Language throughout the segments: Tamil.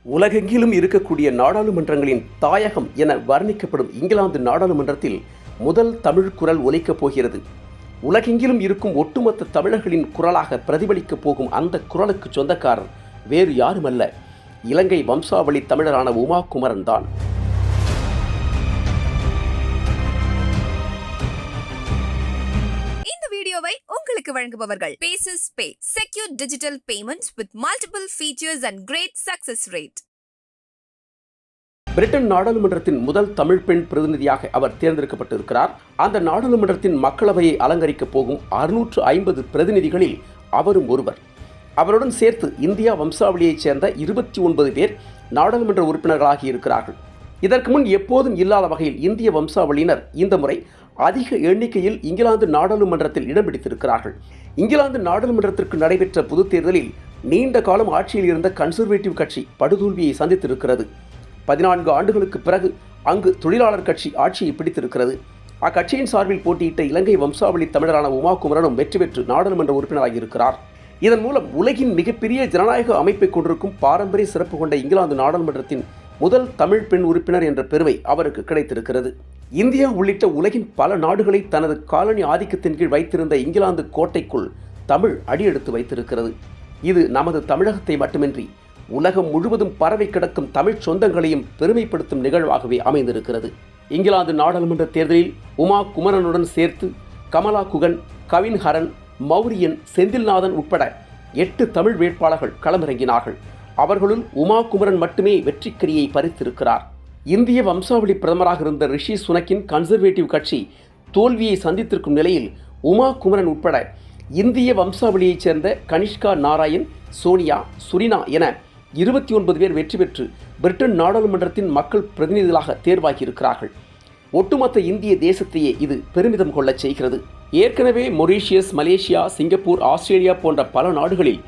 உலகெங்கிலும் இருக்கக்கூடிய நாடாளுமன்றங்களின் தாயகம் என வர்ணிக்கப்படும் இங்கிலாந்து நாடாளுமன்றத்தில் முதல் தமிழ் குரல் ஒலிக்கப் போகிறது. உலகெங்கிலும் இருக்கும் ஒட்டுமொத்த தமிழர்களின் குரலாக பிரதிபலிக்கப் போகும் அந்த குரலுக்கு சொந்தக்காரர் வேறு யாருமல்ல, இலங்கை வம்சாவளி தமிழரான உமா குமரன் தான். வீடியோவை உங்களுக்கு வழங்குபவர்கள் பேசஸ் பே, secure digital payments with multiple features and great success rate. Britain நாடாளுமன்றத்தின் முதல் தமிழ் பெண் பிரதிநிதியாக அவர் தேர்ந்தெடுக்கப்பட்டிருக்கிறார். அந்த நாடாளுமன்றத்தின் மக்களவையை அலங்கரிக்கப் போகும் 650 பிரதிநிதிகளில் அவரும் ஒருவர். அவருடன் சேர்த்து இந்தியா வம்சாவளியைச் சேர்ந்த 29 பேர் நாடாளுமன்ற உறுப்பினர்களாகி இருக்கிறார்கள். இதற்கு முன் எப்போதும் இல்லாத வகையில் இந்திய வம்சாவளியினர் இந்த முறை அதிக எண்ணிக்கையில் இங்கிலாந்து நாடாளுமன்றத்தில் இடம் பிடித்திருக்கிறார்கள். இங்கிலாந்து நாடாளுமன்றத்திற்கு நடைபெற்ற பொதுத் தேர்தலில் நீண்ட காலம் ஆட்சியில் இருந்த கன்சர்வேட்டிவ் கட்சி படுதோல்வியை சந்தித்திருக்கிறது. 14 ஆண்டுகளுக்கு பிறகு அங்கு தொழிலாளர் கட்சி ஆட்சியை பிடித்திருக்கிறது. அக்கட்சியின் சார்பில் போட்டியிட்ட இலங்கை வம்சாவளி தமிழரான உமா குமரனும் வெற்றி பெற்று நாடாளுமன்ற உறுப்பினராக இருக்கிறார். இதன் மூலம் உலகின் மிகப்பெரிய ஜனநாயக அமைப்பை கொண்டிருக்கும் பாரம்பரிய சிறப்பு கொண்ட இங்கிலாந்து நாடாளுமன்றத்தின் முதல் தமிழ் பெண் உறுப்பினர் என்ற பெருமை அவருக்கு கிடைத்திருக்கிறது. இந்தியா உள்ளிட்ட உலகின் பல நாடுகளை தனது காலனி ஆதிக்கத்தின் கீழ் வைத்திருந்த இங்கிலாந்து கோட்டைக்குள் தமிழ் அடியெடுத்து வைத்திருக்கிறது. இது நமது தமிழகத்தை மட்டுமின்றி உலகம் முழுவதும் பரவி கிடக்கும் தமிழ் சொந்தங்களையும் பெருமைப்படுத்தும் நிகழ்வாகவே அமைந்திருக்கிறது. இங்கிலாந்து நாடாளுமன்ற தேர்தலில் உமா குமரனுடன் சேர்த்து கமலா குகன், கவின் ஹரன், மௌரியன், செந்தில்நாதன் உட்பட 8 தமிழ் வேட்பாளர்கள் களமிறங்கினார்கள். அவர்களுள் உமா குமரன் மட்டுமே வெற்றிக்கரியை பறித்திருக்கிறார். இந்திய வம்சாவளி பிரதமராக இருந்த ரிஷி சுனக்கின் கன்சர்வேட்டிவ் கட்சி தோல்வியை சந்தித்திருக்கும் நிலையில் உமா குமரன் உட்பட இந்திய வம்சாவளியைச் சேர்ந்த கனிஷ்கா நாராயண், சோனியா, சுரினா என 29 பேர் வெற்றி பெற்று பிரிட்டன் நாடாளுமன்றத்தின் மக்கள் பிரதிநிதிகளாக தேர்வாகியிருக்கிறார்கள். ஒட்டுமொத்த இந்திய தேசத்தையே இது பெருமிதம் கொள்ளச் செய்கிறது. ஏற்கனவே மொரீஷியஸ், மலேசியா, சிங்கப்பூர், ஆஸ்திரேலியா போன்ற பல நாடுகளில்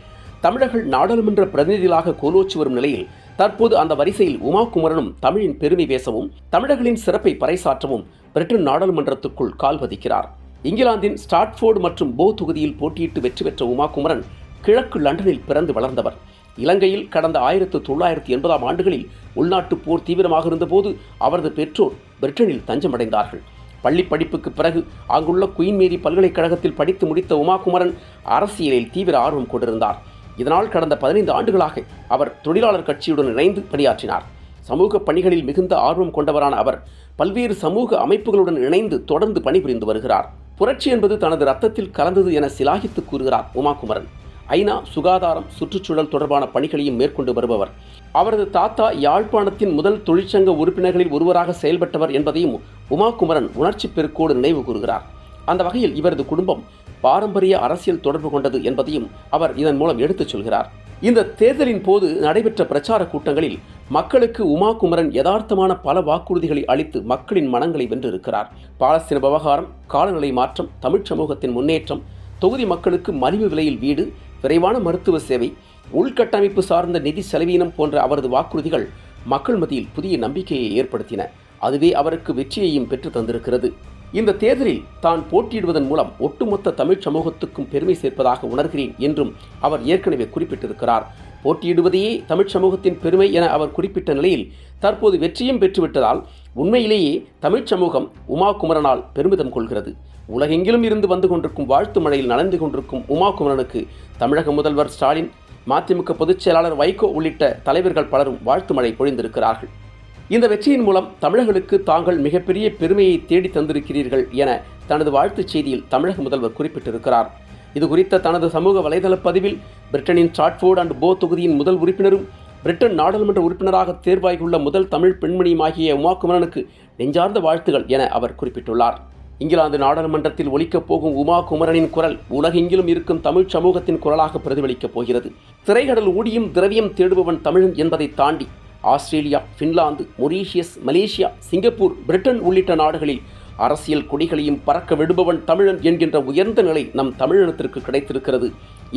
தமிழர்கள் நாடாளுமன்ற பிரதிநிதிகளாக கோலோச்சி வரும் நிலையில் தற்போது அந்த வரிசையில் உமா குமரனும் தமிழின் பெருமை பேசவும் தமிழர்களின் சிறப்பை பறைசாற்றவும் பிரிட்டன் நாடாளுமன்றத்துக்குள் கால் பதிக்கிறார். இங்கிலாந்தின் ஸ்டாட்ஃபோர்டு மற்றும் போ தொகுதியில் போட்டியிட்டு வெற்றி பெற்ற உமா குமரன் கிழக்கு லண்டனில் பிறந்து வளர்ந்தவர். இலங்கையில் கடந்த 1980ஆம் ஆண்டுகளில் உள்நாட்டு போர் தீவிரமாக இருந்தபோது அவரது பெற்றோர் பிரிட்டனில் தஞ்சமடைந்தார்கள். பள்ளி படிப்புக்கு பிறகு அங்குள்ள குயின் மேரி பல்கலைக்கழகத்தில் படித்து முடித்த உமா குமரன் அரசியலில் தீவிர ஆர்வம் கொண்டிருந்தார். இதனால் கடந்த 15 ஆண்டுகளாக அவர் தொழிலாளர் கட்சியுடன் இணைந்து பணியாற்றினார். சமூக பணிகளில் மிகுந்த ஆர்வம் கொண்டவரான அவர் பல்வேறு சமூக அமைப்புகளுடன் இணைந்து தொடர்ந்து பணிபுரிந்து வருகிறார். புரட்சி என்பது தனது ரத்தத்தில் கலந்தது என சிலாகித்து கூறுகிறார் உமா குமரன். ஐநா சுகாதாரம், சுற்றுச்சூழல் தொடர்பான பணிகளையும் மேற்கொண்டு வருபவர். அவரது தாத்தா யாழ்ப்பாணத்தின் முதல் தொழிற்சங்க உறுப்பினர்களில் ஒருவராக செயல்பட்டவர் என்பதையும் உமா குமரன் உணர்ச்சி பெருக்கோடு நினைவு கூறுகிறார். அந்த வகையில் இவரது குடும்பம் பாரம்பரிய அரசியல் தொடர்பு கொண்டது என்பதையும் அவர் இதன் மூலம் எடுத்துச் சொல்கிறார். இந்த தேர்தலின் போது நடைபெற்ற பிரச்சார கூட்டங்களில் மக்களுக்கு உமா குமரன் யதார்த்தமான பல வாக்குறுதிகளை அளித்து மக்களின் மனங்களை வென்றிருக்கிறார். பாலஸ்தீன விவகாரம், காலநிலை மாற்றம், தமிழ் சமூகத்தின் முன்னேற்றம், தொகுதி மக்களுக்கு மலிவு விலையில் வீடு, விரைவான மருத்துவ சேவை, உள்கட்டமைப்பு சார்ந்த நிதி செலவீனம் போன்ற அவரது வாக்குறுதிகள் மக்கள் மத்தியில் புதிய நம்பிக்கையை ஏற்படுத்தின. அதுவே அவருக்கு வெற்றியையும் பெற்று தந்திருக்கிறது. இந்த தேர்தலில் தான் போட்டியிடுவதன் மூலம் ஒட்டுமொத்த தமிழ் சமூகத்துக்கும் பெருமை சேர்ப்பதாக உணர்கிறேன் என்றும் அவர் ஏற்கனவே குறிப்பிட்டிருக்கிறார். போட்டியிடுவதையே தமிழ் சமூகத்தின் பெருமை என அவர் குறிப்பிட்ட நிலையில் தற்போது வெற்றியும் பெற்றுவிட்டதால் உண்மையிலேயே தமிழ் சமூகம் உமா குமரனால் பெருமிதம் கொள்கிறது. உலகெங்கிலும் இருந்து வந்து கொண்டிருக்கும் வாழ்த்து மழையில் நனைந்து கொண்டிருக்கும் உமா குமரனுக்கு தமிழக முதல்வர் ஸ்டாலின், மதிமுக பொதுச் செயலாளர் வைகோ உள்ளிட்ட தலைவர்கள் பலரும் வாழ்த்து மழை பொழிந்திருக்கிறார்கள். இந்த வெற்றியின் மூலம் தமிழர்களுக்கு தாங்கள் மிகப்பெரிய பெருமையை தேடி தந்திருக்கிறீர்கள் என தனது வாழ்த்துச் செய்தியில் தமிழக முதல்வர் குறிப்பிட்டிருக்கிறார். இது குறித்த தனது சமூக வலைதள பதிவில் பிரிட்டனின் ஸ்டாட்ஃபோர்டு அண்ட் போ தொகுதியின் முதல் உறுப்பினரும் பிரிட்டன் நாடாளுமன்ற உறுப்பினராக தேர்வாகியுள்ள முதல் தமிழ் பெண்மணியுமாகிய உமா குமரனுக்கு நெஞ்சார்ந்த வாழ்த்துகள் என அவர் குறிப்பிட்டுள்ளார். இங்கிலாந்து நாடாளுமன்றத்தில் ஒலிக்கப் போகும் உமா குமரனின் குரல் உலகெங்கிலும் இருக்கும் தமிழ் சமூகத்தின் குரலாக பிரதிபலிக்கப் போகிறது. திரைக்கடல் ஊடியும் திரவியம் தேடுபவன் தமிழன் என்பதை தாண்டி Australia, Finland, Mauritius, Malaysia, Singapore, Britain உள்ளிட்ட நாடுகளில் அரசியல் கொடிகளையும் பறக்க விடுபவன் தமிழன் என்கின்ற உயர்ந்த நிலை நம் தமிழினத்திற்கு கிடைத்திருக்கிறது.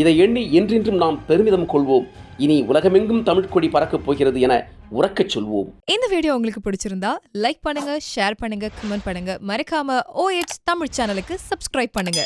இதை எண்ணி என்றென்றும் நாம் பெருமிதம் கொள்வோம். இனி உலகமெங்கும் தமிழ் கொடி பறக்கப் போகிறது என உறக்கச் சொல்வோம். இந்த வீடியோ உங்களுக்கு பிடிச்சிருந்தா லைக் பண்ணுங்க, ஷேர் பண்ணுங்க, கமெண்ட் பண்ணுங்க. மறக்காம OH தமிழ் சேனலுக்கு சப்ஸ்கிரைப் பண்ணுங்க.